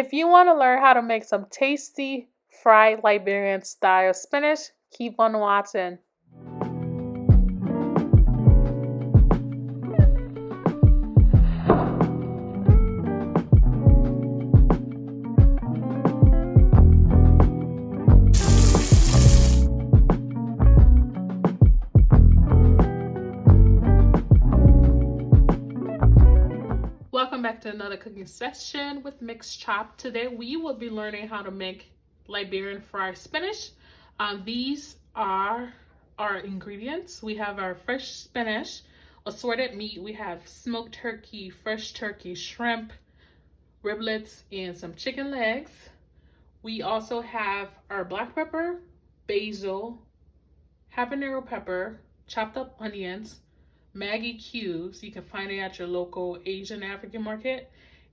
If you want to learn how to make some tasty fried Liberian style spinach, keep on watching. Welcome back to another cooking session with Mixed Chop. Today we will be learning how to make Liberian fried spinach. These are our ingredients. We have our fresh spinach, assorted meat. We have smoked turkey, fresh turkey, shrimp, riblets, and some chicken legs. We also have our black pepper, basil, habanero pepper, chopped up onions, Maggie Cubes. You can find it at your local Asian African market.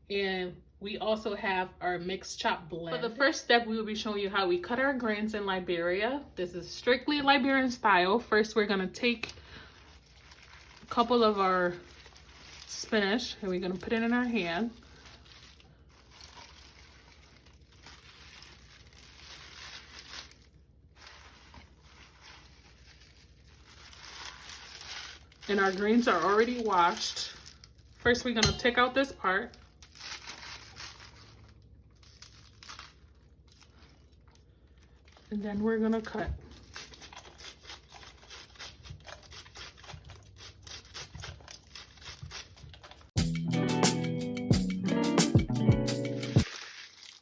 And we also have our mixed chop blend. For the first step, we will be showing you how we cut our grains in Liberia. This is strictly Liberian style. First, we're gonna take a couple of our spinach and we're gonna put it in our hand. And our greens are already washed. First, we're gonna take out this part. And then we're gonna cut.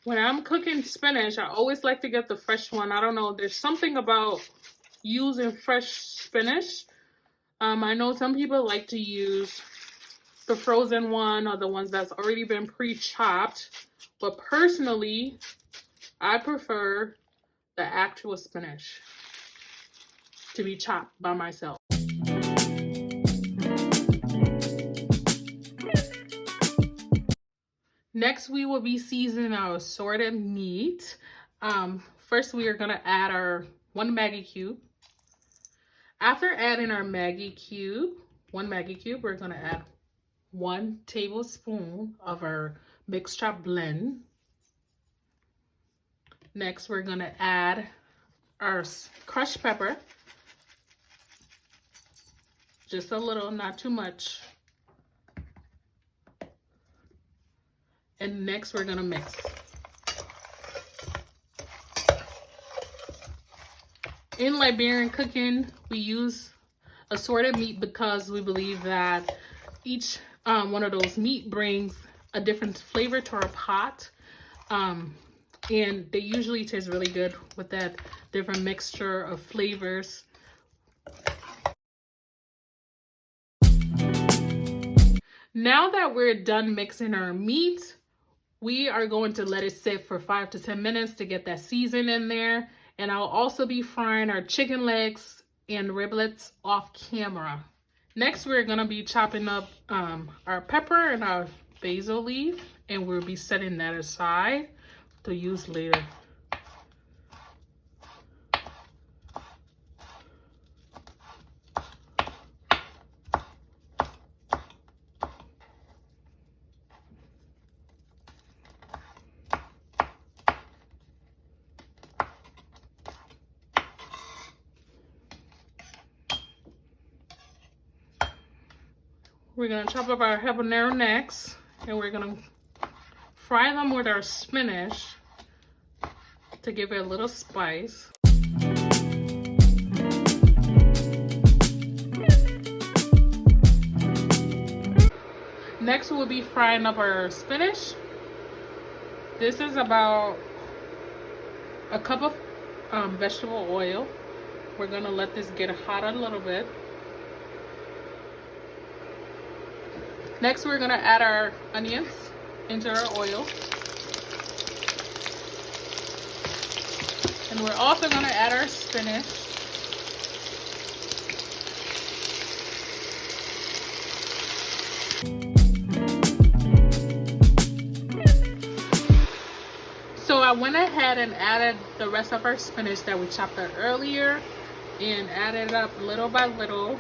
When I'm cooking spinach, I always like to get the fresh one. I don't know, there's something about using fresh spinach. I know some people like to use the frozen one or the ones that's already been pre-chopped, but personally, I prefer the actual spinach to be chopped by myself. Next, we will be seasoning our assorted meat. First, we are gonna add our 1 Maggie cube. After adding our one Maggie cube, we're gonna add 1 tablespoon of our mixed chop blend. Next, we're gonna add our crushed pepper. Just a little, not too much. And next, we're gonna mix. In Liberian cooking, we use assorted meat because we believe that each one of those meat brings a different flavor to our pot. And they usually taste really good with that different mixture of flavors. Now that we're done mixing our meat, we are going to let it sit for 5 to 10 minutes to get that season in there. And I'll also be frying our chicken legs and riblets off camera. Next, we're gonna be chopping up our pepper and our basil leaf, and we'll be setting that aside to use later. We're gonna chop up our habanero next, and we're gonna fry them with our spinach to give it a little spice. Next, we'll be frying up our spinach. This is about a cup of vegetable oil. We're gonna let this get hot a little bit. Next, we're gonna add our onions into our oil. And we're also gonna add our spinach. So I went ahead and added the rest of our spinach that we chopped up earlier and added up little by little.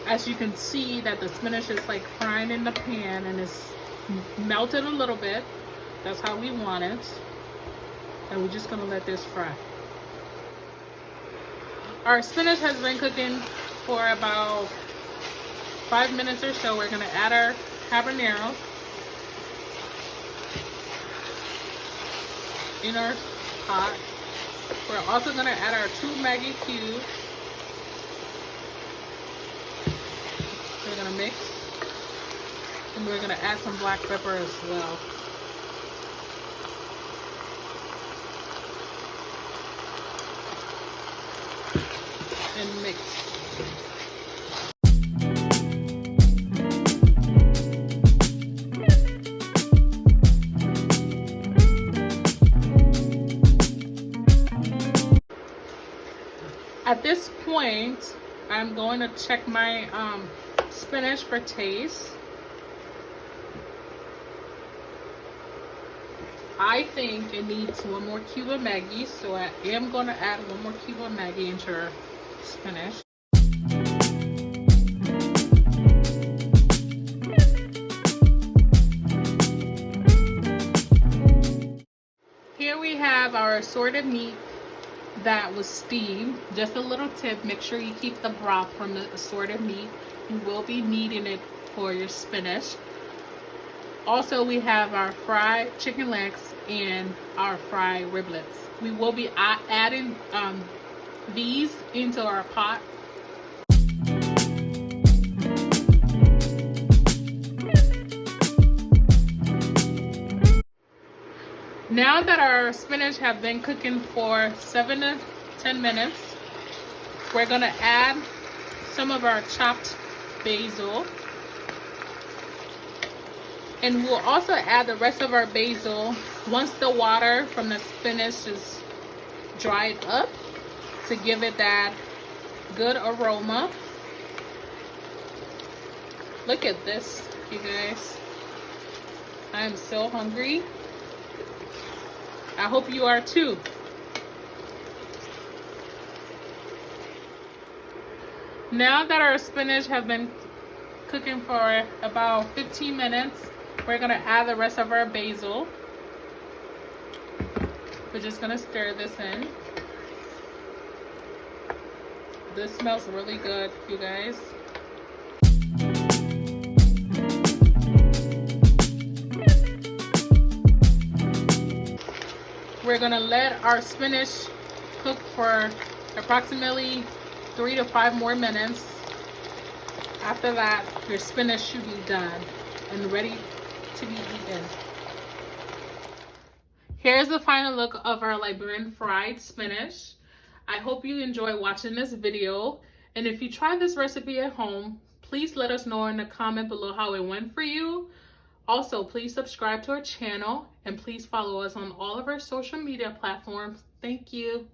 As you can see that the spinach is like frying in the pan and it's melted a little bit. That's how we want it. And we're just gonna let this fry. Our spinach has been cooking for about 5 minutes or so. We're gonna add our habanero in our pot. We're also gonna add our 2 Maggie Cubes. We're gonna mix. And we're gonna add some black pepper as well. And mix. At this point, I'm going to check my spinach for taste. I think it needs 1 more cube of Maggie, so I am going to add 1 more cube of Maggie into our spinach. Here we have our assorted meat that was steamed. Just a little tip, make sure you keep the broth from the assorted meat. You will be needing it for your spinach. Also, we have our fried chicken legs and our fried riblets. We will be adding these into our pot. Now that our spinach have been cooking for 7 to 10 minutes, we're gonna add some of our chopped basil. And we'll also add the rest of our basil once the water from the spinach is dried up to give it that good aroma. Look at this, you guys. I am so hungry. I hope you are too. Now that our spinach have been cooking for about 15 minutes, we're gonna add the rest of our basil. We're just gonna stir this in. This smells really good, you guys. We're gonna let our spinach cook for approximately 3 to 5 more minutes. After that, your spinach should be done and ready to be eaten. Here's the final look of our Liberian fried spinach. I hope you enjoy watching this video. And if you try this recipe at home, please let us know in the comment below how it went for you. Also, please subscribe to our channel and please follow us on all of our social media platforms. Thank you.